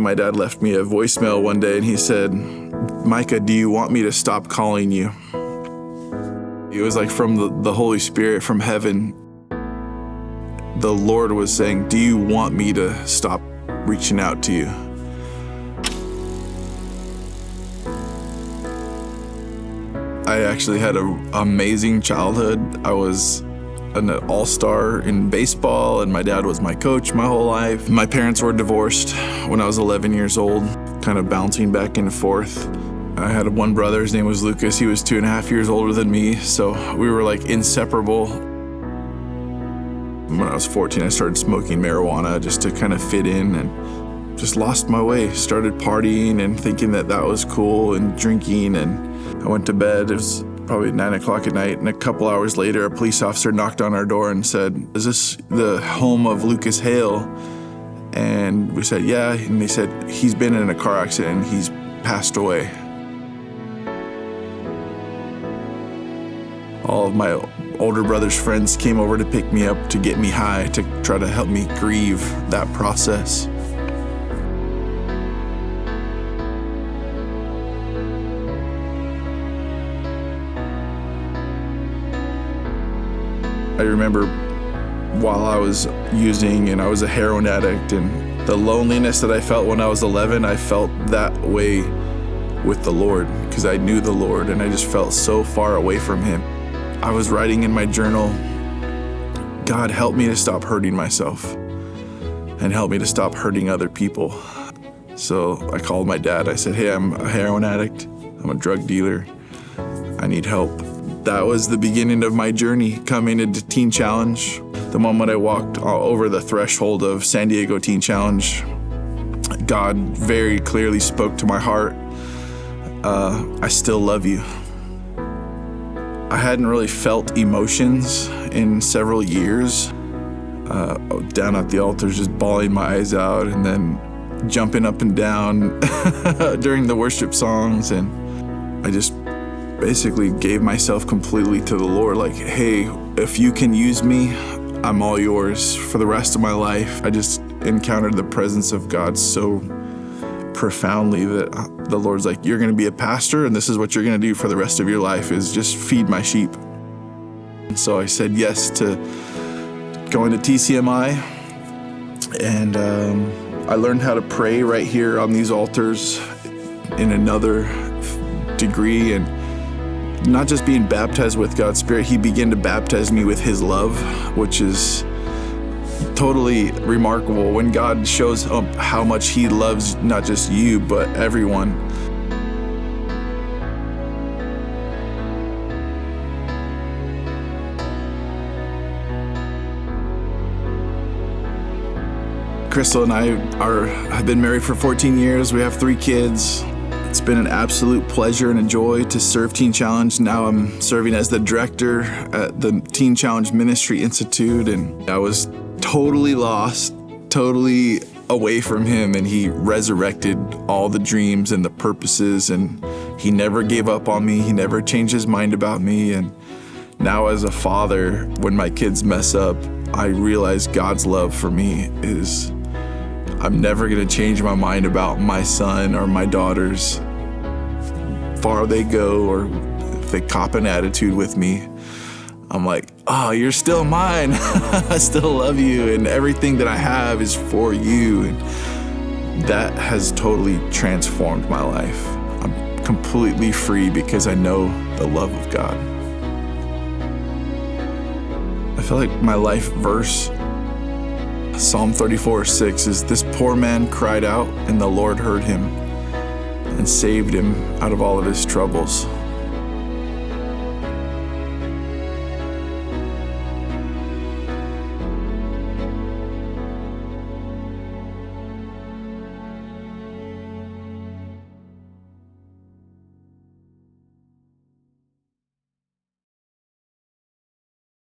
My dad left me a voicemail one day and he said, "Micah, do you want me to stop calling you?" It was like from the Holy Spirit from heaven. The Lord was saying, "Do you want me to stop reaching out to you?" I actually had an amazing childhood. I was an all-star in baseball, and my dad was my coach my whole life. My parents were divorced when I was 11 years old, kind of bouncing back and forth. I had one brother, his name was Lucas. He was 2.5 years older than me, so we were like inseparable. When I was 14, I started smoking marijuana just to kind of fit in, and just lost my way. Started partying and thinking that was cool, and drinking, and I went to bed. It was probably 9 o'clock at night, and a couple hours later, a police officer knocked on our door and said, "Is this the home of Micah Hale?" And we said, "Yeah." And they said, "He's been in a car accident and he's passed away." All of my older brother's friends came over to pick me up, to get me high, to try to help me grieve that process. I remember while I was using, and I was a heroin addict, and the loneliness that I felt when I was 11, I felt that way with the Lord, because I knew the Lord and I just felt so far away from Him. I was writing in my journal, "God, help me to stop hurting myself and help me to stop hurting other people." So I called my dad. I said, "Hey, I'm a heroin addict. I'm a drug dealer. I need help." That was the beginning of my journey coming into Teen Challenge. The moment I walked over the threshold of San Diego Teen Challenge, God very clearly spoke to my heart, "I still love you." I hadn't really felt emotions in several years. Down at the altar, just bawling my eyes out, and then jumping up and down during the worship songs. And I just basically gave myself completely to the Lord. Like, "Hey, if you can use me, I'm all yours for the rest of my life." I just encountered the presence of God so profoundly that the Lord's like, "You're going to be a pastor, and this is what you're going to do for the rest of your life, is just feed my sheep." And so I said yes to going to TCMI, and I learned how to pray right here on these altars in another degree, and not just being baptized with God's Spirit, He began to baptize me with His love, which is totally remarkable when God shows up how much He loves not just you, but everyone. Crystal and I have been married for 14 years. We have 3 kids. It's been an absolute pleasure and a joy to serve Teen Challenge. Now I'm serving as the director at the Teen Challenge Ministry Institute, and I was totally lost, totally away from Him, and He resurrected all the dreams and the purposes, and He never gave up on me. He never changed His mind about me. And now as a father, when my kids mess up, I realize God's love for me is, I'm never going to change my mind about my son or my daughters. Far they go, or if they cop an attitude with me, I'm like, "Oh, you're still mine." I still love you, and everything that I have is for you. And that has totally transformed my life. I'm completely free because I know the love of God. I feel like my life verse, Psalm 34:6, is, "This poor man cried out, and the Lord heard him and saved him out of all of his troubles."